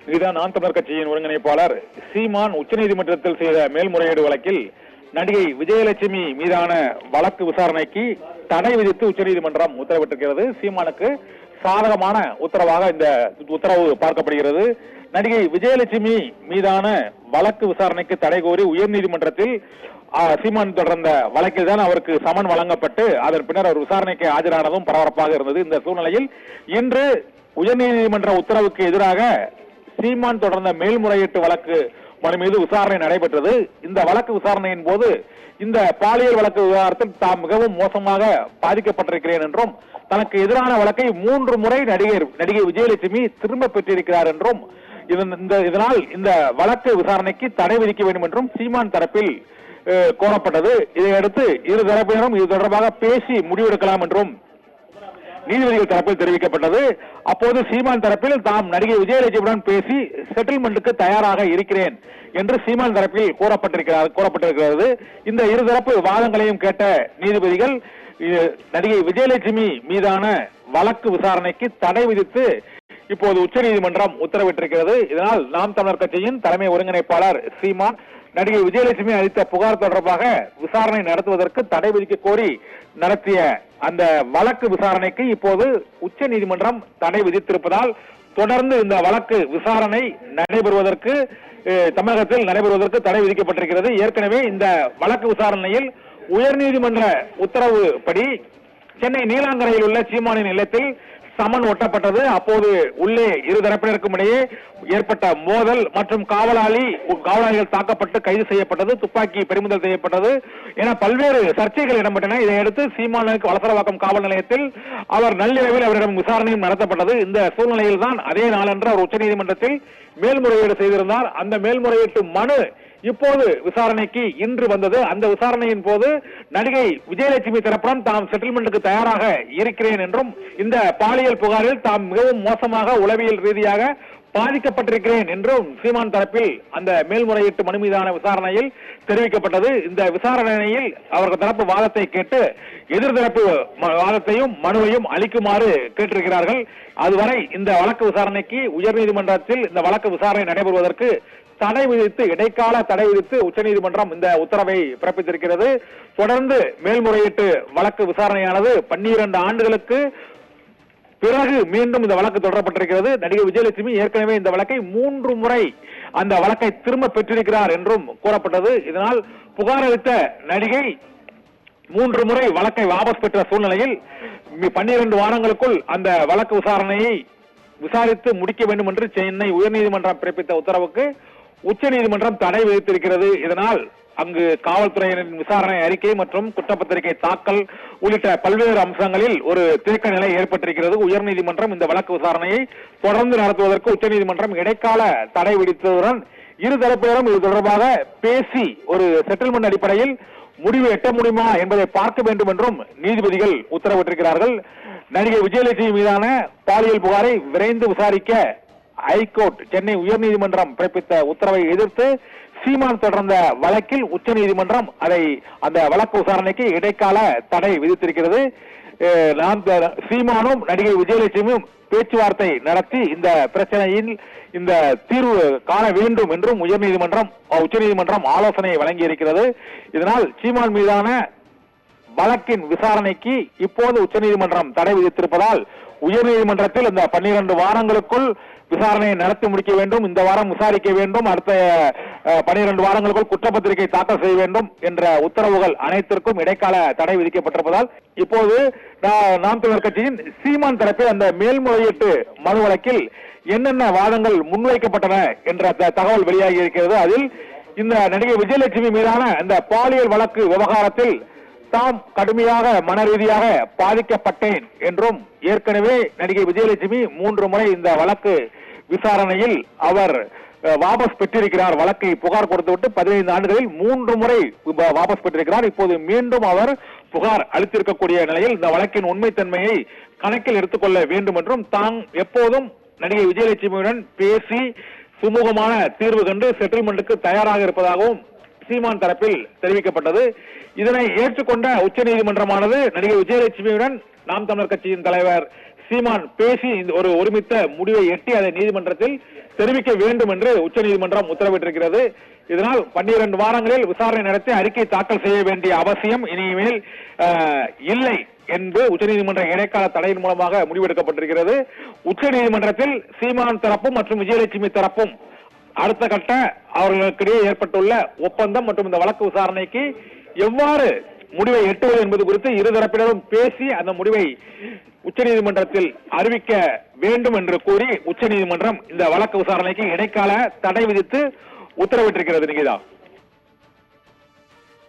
இதுதான் நாம் தமிழர் கட்சியின் ஒருங்கிணைப்பாளர் சீமான் உச்சநீதிமன்றத்தில் செய்த மேல்முறையீடு வழக்கில் நடிகை விஜயலட்சுமி மீதான வழக்கு விசாரணைக்கு தடை விதித்து உச்சநீதிமன்றம் உத்தரவிட்டிருக்கிறது. சீமானுக்கு சாதகமான உத்தரவாக இந்த உத்தரவு பார்க்கப்படுகிறது. நடிகை விஜயலட்சுமி மீதான வழக்கு விசாரணைக்கு தடை கோரி உயர்நீதிமன்றத்தில் சீமான் தொடர்ந்த வழக்கில் தான் அவருக்கு சமன் வழங்கப்பட்டு அதன் பின்னர் அவர் விசாரணைக்கு ஆஜரானதும் பரபரப்பாக இருந்தது. இந்த சூழ்நிலையில் இன்று உயர்நீதிமன்ற உத்தரவுக்கு எதிராக சீமான் தொடர்ந்த மேல்முறையீட்டு வழக்கு மனு மீது விசாரணை நடைபெற்றது. இந்த வழக்கு விசாரணையின் போது இந்த பாலியல் வழக்கு விவகாரத்தில் தாம் மிகவும் மோசமாக பாதிக்கப்பட்டிருக்கிறேன் என்றும் தனக்கு எதிரான வழக்கை 3 முறை நடிகை விஜயலட்சுமி திரும்ப பெற்றிருக்கிறார் என்றும் இதனால் இந்த வழக்கு விசாரணைக்கு தடை விதிக்க வேண்டும் என்றும் சீமான் தரப்பில் கோரப்பட்டது. இதையடுத்து இரு தரப்பினரும் இது தொடர்பாக பேசி முடிவெடுக்கலாம் என்றும் நீதிபதிகள் தரப்பில் தெரிவிக்கப்பட்டது. அப்போது சீமான் தரப்பில் தாம் நடிகை விஜயலட்சுமியுடன் பேசி செட்டில்மெண்ட்டுக்கு தயாராக இருக்கிறேன் என்று சீமான் தரப்பில் கூறப்பட்டிருக்கிறது. இந்த இருதரப்பு வாதங்களையும் கேட்ட நீதிபதிகள் நடிகை விஜயலட்சுமி மீதான வழக்கு விசாரணைக்கு தடை விதித்து இப்போது உச்சநீதிமன்றம் உத்தரவிட்டிருக்கிறது. இதனால் நாம் தமிழர் கட்சியின் தலைமை ஒருங்கிணைப்பாளர் சீமான் நடிகை விஜயலட்சுமி அளித்த புகார் தொடர்பாக விசாரணை நடத்துவதற்கு தடை விதிக்க கோரி நடத்திய அந்த வழக்கு விசாரணைக்கு இப்போது உச்ச நீதிமன்றம் தடை விதித்திருப்பதால் தொடர்ந்து இந்த வழக்கு விசாரணை நடைபெறுவதற்கு தமிழகத்தில் நடைபெறுவதற்கு தடை விதிக்கப்பட்டிருக்கிறது. ஏற்கனவே இந்த வழக்கு விசாரணையில் உயர்நீதிமன்ற உத்தரவு படி சென்னை நீலாங்கரையில் உள்ள சீமானின் இல்லத்தில் சமன் ஒட்டப்பட்டது. அப்போது உள்ளே இரு தரப்பினருக்கும் இடையே ஏற்பட்ட மோதல் மற்றும் காவலாளிகள் தாக்கப்பட்டு கைது செய்யப்பட்டது, துப்பாக்கி பறிமுதல் செய்யப்பட்டது என பல்வேறு சர்ச்சைகள் இடம்பெற்றன. இதையடுத்து சீமானுக்கு வலசரவாக்கம் காவல் நிலையத்தில் அவர் நள்ளிரவில் அவரிடம் விசாரணையும் நடத்தப்பட்டது. இந்த சூழ்நிலையில் தான் அதே நாளன்று அவர் உச்சநீதிமன்றத்தில் மேல்முறையீடு செய்திருந்தார். அந்த மேல்முறையீட்டு மனு இப்போது விசாரணைக்கு இன்று வந்தது. அந்த விசாரணையின் போது நடிகை விஜயலட்சுமி தரப்புடன் தாம் செட்டில்மெண்ட்டுக்கு தயாராக இருக்கிறேன் என்றும் இந்த பாலியல் புகாரில் தாம் மிகவும் மோசமாக உளவியல் ரீதியாக பாதிக்கப்பட்டிருக்கிறேன் என்றும் சீமான் தரப்பில் அந்த மேல்முறையீட்டு மனு மீதான விசாரணையில் தெரிவிக்கப்பட்டது. இந்த விசாரணையில் அவர்கள் தரப்பு வாதத்தை கேட்டு எதிர்தரப்பு வாதத்தையும் மனுவையும் அளிக்குமாறு கேட்டிருக்கிறார்கள். அதுவரை இந்த வழக்கு விசாரணைக்கு உயர்நீதிமன்றத்தில் இந்த வழக்கு விசாரணை நடைபெறுவதற்கு தடை விதித்து இடைக்கால தடை விதித்து உச்சநீதிமன்றம் இந்த உத்தரவை பிறப்பித்திருக்கிறது. தொடர்ந்து மேல்முறையீட்டு வழக்கு விசாரணையானது 12 ஆண்டுகளுக்கு பிறகு மீண்டும் இந்த வழக்கு தொடரப்பட்டிருக்கிறது. நடிகை விஜயலட்சுமி ஏற்கனவே இந்த வழக்கை 3 முறை அந்த வழக்கை திரும்ப பெற்றிருக்கிறார் என்றும் கூறப்பட்டது. இதனால் புகார் அளித்த நடிகை 3 முறை வழக்கை வாபஸ் பெற்ற சூழ்நிலையில் 12 வாரங்களுக்குள் அந்த வழக்கு விசாரணையை விசாரித்து முடிக்க வேண்டும் என்று சென்னை உயர்நீதிமன்றம் பிறப்பித்த உத்தரவுக்கு உச்சநீதிமன்றம் தடை விதித்திருக்கிறது. இதனால் அங்கு காவல்துறையினரின் விசாரணை அறிக்கை மற்றும் குற்றப்பத்திரிகை தாக்கல் உள்ளிட்ட பல்வேறு அம்சங்களில் ஒரு தேக்க நிலை ஏற்பட்டிருக்கிறது. உயர்நீதிமன்றம் இந்த வழக்கு விசாரணையை தொடர்ந்து நடத்துவதற்கு உச்சநீதிமன்றம் இடைக்கால தடை விதித்ததுடன் இருதரப்பினரும் இது தொடர்பாக பேசி ஒரு செட்டில்மெண்ட் அடிப்படையில் முடிவு எட்ட முடியுமா என்பதை பார்க்க வேண்டும் என்றும் நீதிபதிகள் உத்தரவிட்டிருக்கிறார்கள். நடிகை விஜயலட்சுமி மீதான பாலியல் புகாரை விரைந்து விசாரிக்க ஹைகோர்ட் சென்னை உயர்நீதிமன்றம் பிறப்பித்த உத்தரவை எதிர்த்து சீமான் தொடர்ந்த வழக்கில் உச்சநீதிமன்றம் அந்த வழக்கு விசாரணைக்கு இடைக்கால தடை விதித்திருக்கிறது. சீமானும் நடிகை விஜயலட்சுமியும் பேச்சுவார்த்தை இந்த பிரச்சனையில் இந்த தீர்வு காண வேண்டும் என்றும் உச்சநீதிமன்றம் ஆலோசனை வழங்கி இருக்கிறது. இதனால் சீமான் மீதான வழக்கின் விசாரணைக்கு இப்போது உச்சநீதிமன்றம் தடை விதித்திருப்பதால் உயர்நீதிமன்றத்தில் இந்த 12 வாரங்களுக்குள் விசாரணையை நடத்தி முடிக்க வேண்டும், இந்த வாரம் விசாரிக்க வேண்டும், அடுத்த 12 வாரங்களுக்குள் குற்றப்பத்திரிகை தாக்கல் செய்ய வேண்டும் என்ற உத்தரவுகள் அனைத்திற்கும் இடைக்கால தடை விதிக்கப்பட்டிருப்பதால் இப்போது நாம் தமிழர் கட்சியின் சீமான் தரப்பில் அந்த மேல்முறையீட்டு மனு வழக்கில் என்னென்ன வாதங்கள் முன்வைக்கப்பட்டன என்ற தகவல் வெளியாகி இருக்கிறது. அதில் இந்த நடிகை விஜயலட்சுமி மீதான இந்த பாலியல் வழக்கு விவகாரத்தில் தாம் கடுமையாக மன ரீதியாக பாதிக்கப்பட்டேன் என்றும் ஏற்கனவே நடிகை விஜயலட்சுமி 3 முறை இந்த வழக்கு விசாரணையில் அவர் வாபஸ் பெற்றிருக்கிறார். வழக்கை புகார் கொடுத்துவிட்டு 15 ஆண்டுகளில் 3 முறை வாபஸ் பெற்றிருக்கிறார். இப்போது மீண்டும் அவர் புகார் அளித்திருக்கக்கூடிய நிலையில் இந்த வழக்கின் உண்மைத்தன்மையை கணக்கில் எடுத்துக்கொள்ள வேண்டும் என்றும் தாம் எப்போதும் நடிகை விஜயலட்சுமியுடன் பேசி சுமூகமான தீர்வு கண்டு செட்டில்மெண்ட்டுக்கு தயாராக இருப்பதாகவும் சீமான் தரப்பில் தெரிவிக்கப்பட்டது. இதனை ஏற்றுக்கொண்ட உச்சநீதிமன்றமானது நடிகை விஜயலட்சுமியுடன் நாம் தமிழர் கட்சியின் தலைவர் சீமான் பேசி ஒரு ஒருமித்த முடிவை எட்டி அதை நீதிமன்றத்தில் தெரிவிக்க வேண்டும் என்று உச்சநீதிமன்றம் உத்தரவிட்டிருக்கிறது. இதனால் 12 வாரங்களில் விசாரணை நடத்தி அறிக்கை தாக்கல் செய்ய வேண்டிய அவசியம் இனிமேல் இல்லை என்று உச்சநீதிமன்ற இடைக்கால தடையின் மூலமாக முடிவெடுக்கப்பட்டிருக்கிறது. உச்சநீதிமன்றத்தில் சீமான் தரப்பும் மற்றும் விஜயலட்சுமி தரப்பும் அடுத்த கட்ட அவர்களுக்கிடையே ஏற்பட்டுள்ள ஒப்பந்தம் மற்றும் இந்த வழக்கு விசாரணைக்கு எவ்வாறு முடிவை எட்டுவது என்பது குறித்து இருதரப்பினரும் பேசி அந்த முடிவை உச்சநீதிமன்றத்தில் அறிவிக்க வேண்டும் என்று கூறி உச்சநீதிமன்றம் இந்த வழக்கு விசாரணைக்கு இடைக்கால தடை விதித்து உத்தரவிட்டிருக்கிறது. நிகிதா.